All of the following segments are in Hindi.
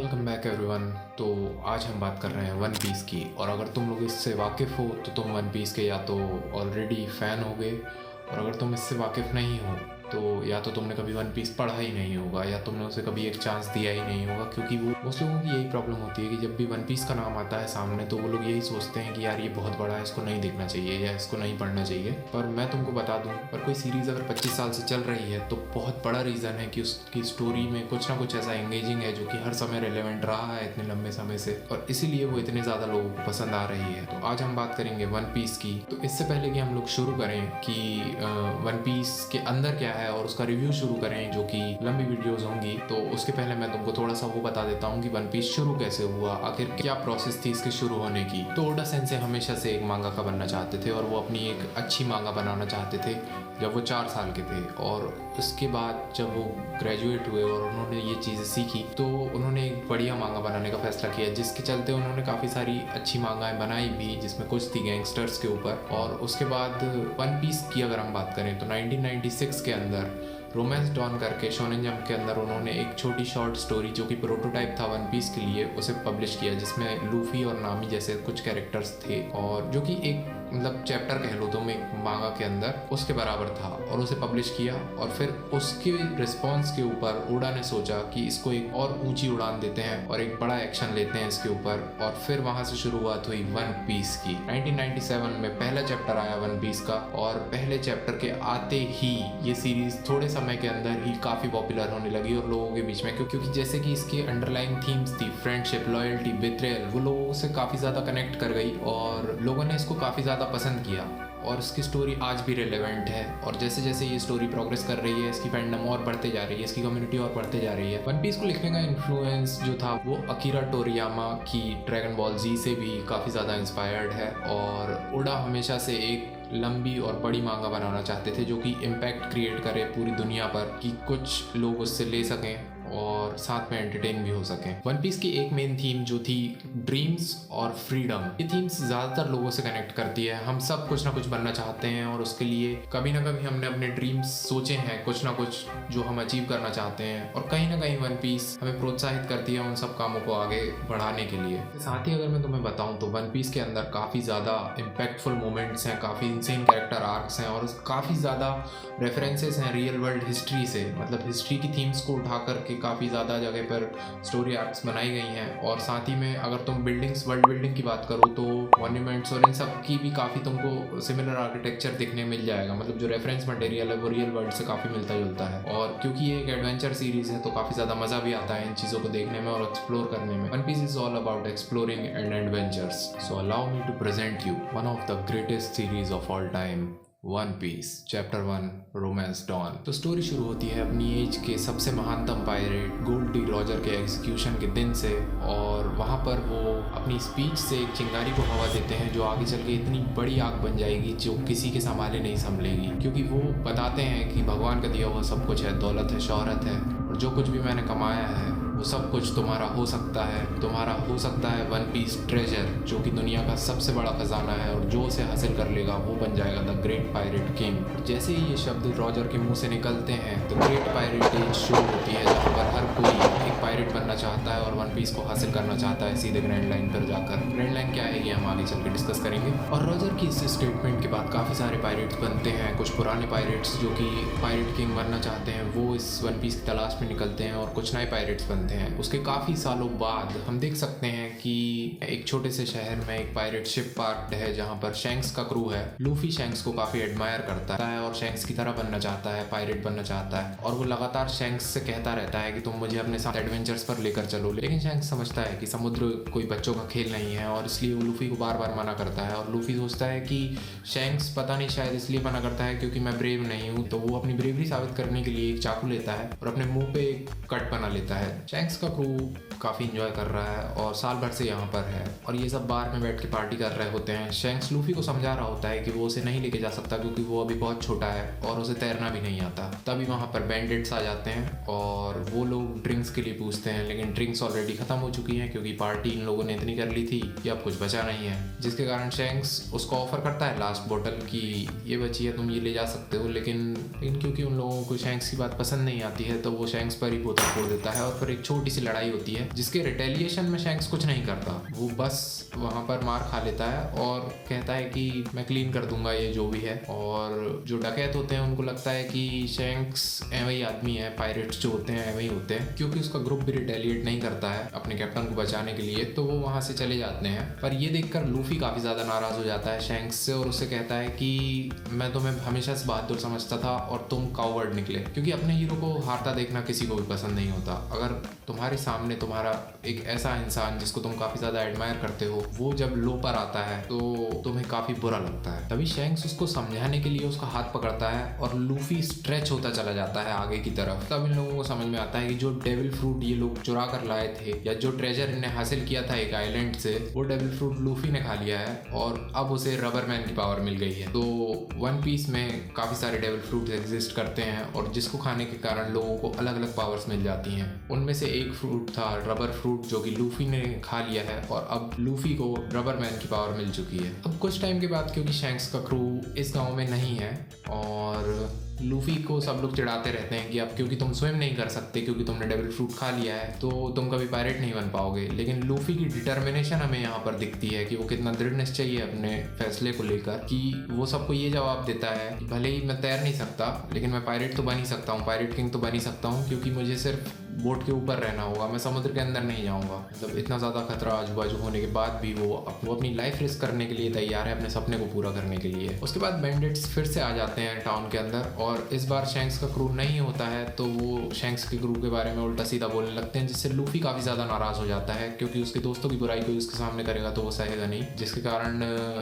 Welcome back everyone. तो आज हम बात कर रहे हैं वन पीस की। और अगर तुम लोग इससे वाकिफ़ हो तो तुम वन पीस के या तो ऑलरेडी फ़ैन होगे, और अगर तुम इससे वाकिफ़ नहीं हो तो या तो तुमने कभी वन पीस पढ़ा ही नहीं होगा या तुमने उसे कभी एक चांस दिया ही नहीं होगा। क्योंकि वो उस लोगों की यही प्रॉब्लम होती है कि जब भी वन पीस का नाम आता है सामने तो वो लोग यही सोचते हैं कि यार ये बहुत बड़ा है, इसको नहीं देखना चाहिए या इसको नहीं पढ़ना चाहिए। पर मैं तुमको बता दूं, पर कोई सीरीज़ अगर 25 साल से चल रही है तो बहुत बड़ा रीज़न है कि उसकी स्टोरी में कुछ ना कुछ ऐसा एंगेजिंग है जो कि हर समय रिलेवेंट रहा है इतने लंबे समय से, और इसीलिए वो इतने ज़्यादा लोगों को पसंद आ रही है। तो आज हम बात करेंगे वन पीस की। तो इससे पहले कि हम लोग शुरू करें कि वन पीस के अंदर क्या है और उसका रिव्यू शुरू करें जो कि लंबी वीडियोस होंगी, तो उसके पहले मैं तुमको थोड़ा सा वो बता देता हूँ कि वन पीस शुरू कैसे हुआ, आखिर क्या प्रोसेस थी इसके शुरू होने की। तो ओडा सेंसे हमेशा से एक मांगाका बनना चाहते थे और वो अपनी एक अच्छी मांगा बनाना चाहते थे जब वो 4 साल के थे। और उसके बाद जब वो ग्रेजुएट हुए और उन्होंने ये चीज़ें सीखी तो उन्होंने एक बढ़िया मांगा बनाने का फैसला किया, जिसके चलते उन्होंने काफ़ी सारी अच्छी मांगाएं बनाई भी, जिसमें कुछ थी गैंगस्टर्स के ऊपर। और उसके बाद वन पीस की अगर हम बात करें तो 1996 के अंदर रोमांस डॉन करके शोनेन जंप के अंदर उन्होंने एक छोटी शॉर्ट स्टोरी जो कि प्रोटोटाइप था वन पीस के लिए, उसे पब्लिश किया, जिसमें लूफी और नामी जैसे कुछ कैरेक्टर्स थे और जो कि एक मतलब चैप्टर कह लो तुम एक मांगा के अंदर उसके बराबर था, और उसे पब्लिश किया। और फिर उसके रिस्पॉन्स के ऊपर ओडा ने सोचा कि इसको एक और ऊंची उड़ान देते हैं और एक बड़ा एक्शन लेते हैं इसके ऊपर, और फिर वहां से शुरुआत हुई वन पीस की। 1997 में पहला चैप्टर आया वन पीस का, और पहले चैप्टर के आते ही ये सीरीज थोड़े समय के अंदर ही काफ़ी पॉपुलर होने लगी और लोगों के बीच में, क्योंकि जैसे कि इसकी अंडरलाइंग थीम्स थी फ्रेंडशिप, लॉयल्टी, बिट्रेयल, वो लोगों से काफ़ी ज़्यादा कनेक्ट कर गई और लोगों ने इसको काफ़ी ज़्यादा पसंद किया। और इसकी स्टोरी आज भी रिलेवेंट है, और जैसे जैसे ये स्टोरी प्रोग्रेस कर रही है इसकी फैंडम और बढ़ते जा रही है, इसकी कम्युनिटी और बढ़ते जा रही है। वन पीस को लिखने का इन्फ्लुएंस जो था वो अकीरा टोरियामा की ड्रैगन बॉल जी से भी काफ़ी ज़्यादा इंस्पायर्ड है। और ओडा हमेशा से एक लंबी और बड़ी मांगा बनाना चाहते थे जो कि इम्पैक्ट क्रिएट करे पूरी दुनिया पर, कि कुछ लोग उससे ले सकें और साथ में एंटरटेन भी हो सकें। वन पीस की एक मेन थीम जो थी ड्रीम्स और फ्रीडम, ये थीम्स ज़्यादातर लोगों से कनेक्ट करती है। हम सब कुछ ना कुछ बनना चाहते हैं और उसके लिए कभी ना कभी हमने अपने ड्रीम्स सोचे हैं, कुछ ना कुछ जो हम अचीव करना चाहते हैं, और कहीं ना कहीं वन पीस हमें प्रोत्साहित करती है उन सब कामों को आगे बढ़ाने के लिए। साथ ही अगर मैं तुम्हें बताऊं तो वन पीस के अंदर काफ़ी ज़्यादा इम्पैक्टफुल मोमेंट्स हैं, काफ़ी इंसेन कैरेक्टर आर्क्स हैं, और काफ़ी ज़्यादा रेफरेंसेस हैं रियल वर्ल्ड हिस्ट्री से, मतलब हिस्ट्री की थीम्स को उठा करके काफ़ी ज़्यादा जगह पर स्टोरी आर्क्स बनाई गई हैं। और साथ ही में अगर तुम बिल्डिंग्स, वर्ल्ड बिल्डिंग की बात करो तो मॉन्यूमेंट्स और इन सब की भी काफ़ी तुमको सिमिलर आर्किटेक्चर दिखने मिल जाएगा, मतलब जो रेफरेंस मटेरियल है वो रियल वर्ल्ड से काफ़ी मिलता जुलता है। और क्योंकि ये एक एडवेंचर सीरीज़ है तो काफ़ी ज़्यादा मज़ा भी आता है इन चीज़ों को देखने में और एक्सप्लोर करने में। One Piece is all about exploring and adventures. So allow me to present you one of the greatest series of all time, One Piece chapter 1 Romance Dawn. तो स्टोरी शुरू होती है अपनी एज के सबसे महानतम पायरेट गोल्ड डी रॉजर के एग्जीक्यूशन के दिन से, और वहाँ पर वो अपनी स्पीच से एक चिंगारी को हवा देते हैं जो आगे चल के इतनी बड़ी आग बन जाएगी जो किसी के संभाले नहीं संभलेगी। क्योंकि वो बताते हैं कि भगवान का दिया हुआ सब कुछ है, दौलत है, शोहरत है, और जो कुछ भी मैंने कमाया है वो सब कुछ तुम्हारा हो सकता है। तुम्हारा हो सकता है वन पीस ट्रेजर, जो कि दुनिया का सबसे बड़ा खजाना है, और जो उसे हासिल कर लेगा वो बन जाएगा द ग्रेट पायरेट किंग। जैसे ही ये शब्द रॉजर के मुंह से निकलते हैं तो ग्रेट पायरेट एज शुरू होती है, जहाँ पर हर कोई एक पायरेट बनना चाहता है और वन पीस को हासिल करना चाहता है सीधे ग्रैंड लाइन पर जाकर। ग्रैंड लाइन क्या है ये हम आगे चल के डिस्कस करेंगे। और रॉजर की इस स्टेटमेंट के बाद काफ़ी सारे पायरेट्स बनते हैं। कुछ पुराने पायरेट्स जो कि पायरेट किंग बनना चाहते हैं वो इस वन पीस की तलाश में निकलते हैं, और कुछ नए पायरेट्स बनते हैं। उसके काफ़ी सालों बाद हम देख सकते हैं कि एक छोटे से शहर में एक पायरेट शिप पार्क्ड है जहाँ पर शैंक्स का क्रू है। लूफी शैंक्स को काफ़ी एडमायर करता है और शैंक्स की तरह बनना चाहता है, पायरेट बनना चाहता है, और वो लगातार शैंक्स से कहता रहता है कि तुम मुझे अपने साथ एडवेंचर्स पर लेकर चलो। लेकिन शैंक्स समझता है कि समुद्र कोई बच्चों का खेल नहीं है, और इसलिए वो लूफी को बार बार मना करता है। और लूफी सोचता है कि शैंक्स पता नहीं शायद इसलिए मना करता है क्योंकि मैं ब्रेव नहीं हूँ, तो वो अपनी ब्रेवरी साबित करने के लिए एक चाकू लेता है और अपने मुंह पे एक कट बना लेता है। शैंक्स का क्रू काफ़ी इंजॉय कर रहा है और साल भर से यहाँ पर है, और ये सब बार में बैठ के पार्टी कर रहे होते हैं। शैंक्स लूफी को समझा रहा होता है कि वो उसे नहीं लेके जा सकता क्योंकि वो अभी बहुत छोटा है और उसे तैरना भी नहीं आता। तभी वहाँ पर बैंडिट्स आ जाते हैं और वो लोग ड्रिंक्स के लिए पूछते हैं, लेकिन ड्रिंक्स ऑलरेडी ख़त्म हो चुकी हैं क्योंकि पार्टी इन लोगों ने इतनी कर ली थी कि अब कुछ बचा नहीं है। जिसके कारण शैंक्स उसको ऑफर करता है लास्ट बोतल की ये बची है, तुम ये ले जा सकते हो। लेकिन क्योंकि उन लोगों को शैंक्स की बात पसंद नहीं आती है तो वो शैंक्स पर ही बोतल फोड़ देता है, और फिर एक छोटी सी लड़ाई होती है है, जिसके रिटेलिएशन में शैंक्स कुछ नहीं करता। वो बस वहाँ पर मार खा लेता है और कहता है कि मैं क्लीन कर दूंगा ये जो भी है। और जो डकैत होते हैं उनको लगता है कि शैंक्स ऐवे ही आदमी है, पायरेट्स जो होते हैं ऐवे ही होते हैं, क्योंकि उसका ग्रुप भी रिटेलिएट नहीं करता है अपने कैप्टन को बचाने के लिए, तो वो वहाँ से चले जाते हैं। पर ये देखकर लूफी काफी ज्यादा नाराज हो जाता है शैंक्स से और उससे कहता है कि मैं तुम्हें हमेशा से बहादुर समझता था और तुम कावर्ड निकले, क्योंकि अपने हीरो को हारता देखना किसी को भी पसंद नहीं होता। अगर तुम्हारे सामने तुम्हारा एक ऐसा इंसान जिसको तुम काफी ज्यादा एडमायर करते हो वो जब लो पर आता है तो तुम्हें काफी बुरा लगता है। तभी शैंक्स उसको समझाने के लिए उसका हाथ पकड़ता है और लूफी स्ट्रेच होता चला जाता है आगे की तरफ। तब इन लोगों को समझ में आता है कि जो डेविल फ्रूट ये लोग चुरा कर लाए थे या जो ट्रेजर इन्हें हासिल किया था एक आइलैंड से, वो डेविल फ्रूट लूफी ने खा लिया है और अब उसे रबर मैन की पावर मिल गई है। तो वन पीस में काफी सारे डेविल फ्रूट एग्जिस्ट करते हैं और जिसको खाने के कारण लोगों को अलग अलग पावर्स मिल जाती हैं। उनमें से एक फ्रूट था रबर फ्रूट जो कि लूफी ने खा लिया है और अब लूफी को रबर मैन की पावर मिल चुकी है। अब कुछ टाइम के बाद क्योंकि शैंक्स का क्रू इस गांव में नहीं है और लूफी को सब लोग चिढ़ाते रहते हैं कि अब क्योंकि तुम स्विम नहीं कर सकते, क्योंकि तुमने डेविल फ्रूट खा लिया है तो तुम कभी पायरेट नहीं बन पाओगे। लेकिन लूफी की डिटर्मिनेशन हमें यहाँ पर दिखती है कि वो कितना दृढ़ निश्चयी है अपने फैसले को लेकर, कि वो सबको ये जवाब देता है कि भले ही मैं तैर नहीं सकता लेकिन मैं पायरेट तो बन ही सकता हूँ, पायरेट किंग तो बन ही सकता हूँ, क्योंकि मुझे सिर्फ बोट के ऊपर रहना होगा, मैं समुद्र के अंदर नहीं जाऊंगा। मतलब इतना ज़्यादा खतरा आजू बाजू होने के बाद भी वो अपनी लाइफ रिस्क करने के लिए तैयार है अपने सपने को पूरा करने के लिए। उसके बाद बैंडिट्स फिर से आ जाते हैं टाउन के अंदर और इस बार शैंक्स का क्रू नहीं होता है तो वो शैंक्स के क्रू के बारे में उल्टा सीधा बोलने लगते हैं, जिससे लूफी काफ़ी ज़्यादा नाराज़ हो जाता है क्योंकि उसके दोस्तों की बुराई कोई उसके सामने करेगा तो वो सहेगा नहीं, जिसके कारण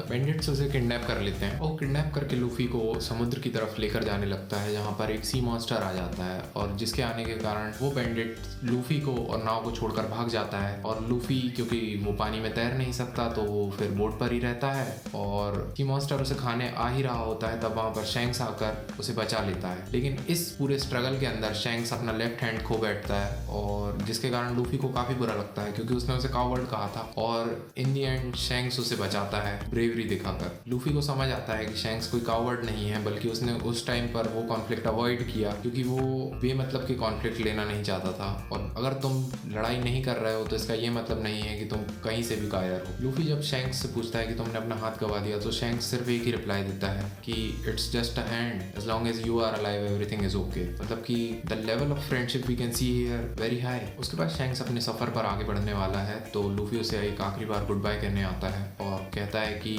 बैंडिट्स उसे किडनैप कर लेते हैं और किडनैप करके लूफी को समुद्र की तरफ लेकर जाने लगता है जहाँ पर एक सी मॉन्स्टर आ जाता है और जिसके आने के कारण वो बैंडिट लूफी को और नाव को छोड़कर भाग जाता है। और लूफी क्योंकि वो पानी में तैर नहीं सकता तो वो फिर बोट पर ही रहता है और सी मॉन्स्टर उसे खाने आ ही रहा होता है, तब वहाँ पर शैंक्स आकर उसे बचा लेता है। लेकिन इस पूरे स्ट्रगल के अंदर शैंक्स अपना लेफ्ट हैंड खो बैठता है और जिसके कारण लूफी को काफ़ी बुरा लगता है क्योंकि उसने उसे कावर्ड कहा था और इन दी एंड शैंक्स उसे बचाता है ब्रेवरी दिखाकर। लूफी को समझ आता है कि शैंक्स कोई कावर्ड नहीं है बल्कि उसने उस टाइम पर वो कॉन्फ्लिक्ट अवॉइड किया क्योंकि वो बेमतलब के कॉन्फ्लिक्ट लेना नहीं चाहता था। और अगर तुम लड़ाई नहीं कर रहे हो तो इसका ये मतलब नहीं है कि तुम कहीं से भी कायर हो। लूफी जब शैंक्स से पूछता है कि तुमने अपना हाथ गवा दिया तो शैंक्स सिर्फ एक ही रिप्लाई देता है कि it's just a hand, as long as you are alive everything is okay. मतलब कि the level of friendship we can see here very high. उसके बाद शैंक्स अपने सफर पर आगे बढ़ने वाला है तो लूफी उसे एक आखिरी बार गुड बाय कहने आता है और कहता है कि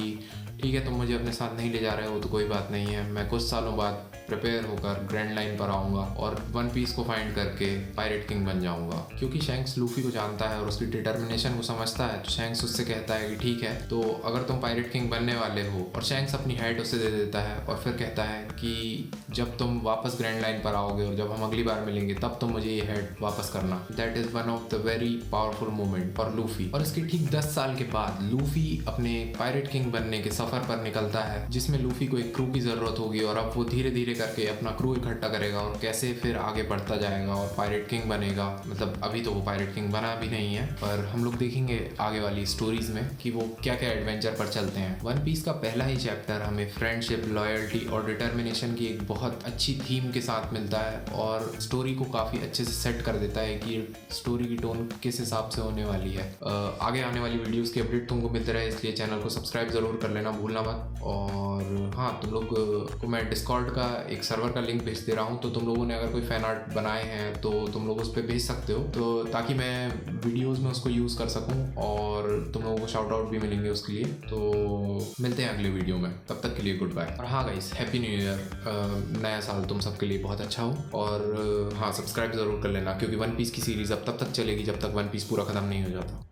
ठीक है तुम मुझे अपने साथ नहीं ले जा रहे हो तो कोई बात नहीं है, मैं कुछ सालों बाद प्रिपेयर होकर ग्रैंड लाइन पर आऊँगा और वन पीस को फाइंड करके पायरेट किंग बन जाऊँगा। क्योंकि शैंक्स लूफी को जानता है और उसकी डिटर्मिनेशन को समझता है तो शैंक्स उससे कहता है कि ठीक है तो अगर तुम पायरेट किंग बनने वाले हो, और शैंक्स अपनी हेड उसे दे देता है और फिर कहता है कि जब तुम वापस ग्रैंड लाइन पर आओगे और जब हम अगली बार मिलेंगे तब तुम मुझे ये हेड वापस करना। That is one of the very powerful moment for Luffy. और इसके ठीक 10 साल के बाद लूफी अपने पायरेट किंग बनने के सफर पर निकलता है जिसमें लूफी को एक क्रू की जरूरत होगी और अब वो धीरे धीरे करके अपना क्रू इकट्ठा करेगा और कैसे फिर आगे बढ़ता जाएगा और पायरेट किंग बनेगा। मतलब अभी तो वो पायरेट किंग बना भी नहीं है पर हम लोग देखेंगे आगे वाली स्टोरीज में कि वो क्या क्या एडवेंचर पर चलते हैं। वन पीस का पहला ही चैप्टर हमें फ्रेंडशिप, लॉयल्टी और डिटर्मिनेशन की एक बहुत अच्छी थीम के साथ मिलता है और स्टोरी को काफी अच्छे से सेट कर देता है कि स्टोरी की टोन किस हिसाब से होने वाली है। आगे आने वाली वीडियोस की अपडेट तुमको मिलते रहे इसलिए चैनल को सब्सक्राइब जरूर कर लेना भूलना मत। और हाँ, तुम लोग को मैं डिस्कॉर्ड का एक सर्वर का लिंक भेज दे रहा हूँ तो तुम लोगों ने अगर कोई फैन आर्ट बनाए हैं तो तुम लोग उस पर भेज सकते हो तो ताकि मैं वीडियोस में उसको यूज़ कर सकूँ और तुम लोगों को शाउट आउट भी मिलेंगे उसके लिए। तो मिलते हैं अगले वीडियो में, तब तक के लिए गुड बाय। और हाँ गाइस, हैप्पी न्यू ईयर। नया साल तुम सबके लिए बहुत अच्छा हो और हाँ, सब्सक्राइब ज़रूर कर लेना क्योंकि वन पीस की सीरीज़ अब तब तक चलेगी जब तक वन पीस पूरा ख़त्म नहीं हो जाता।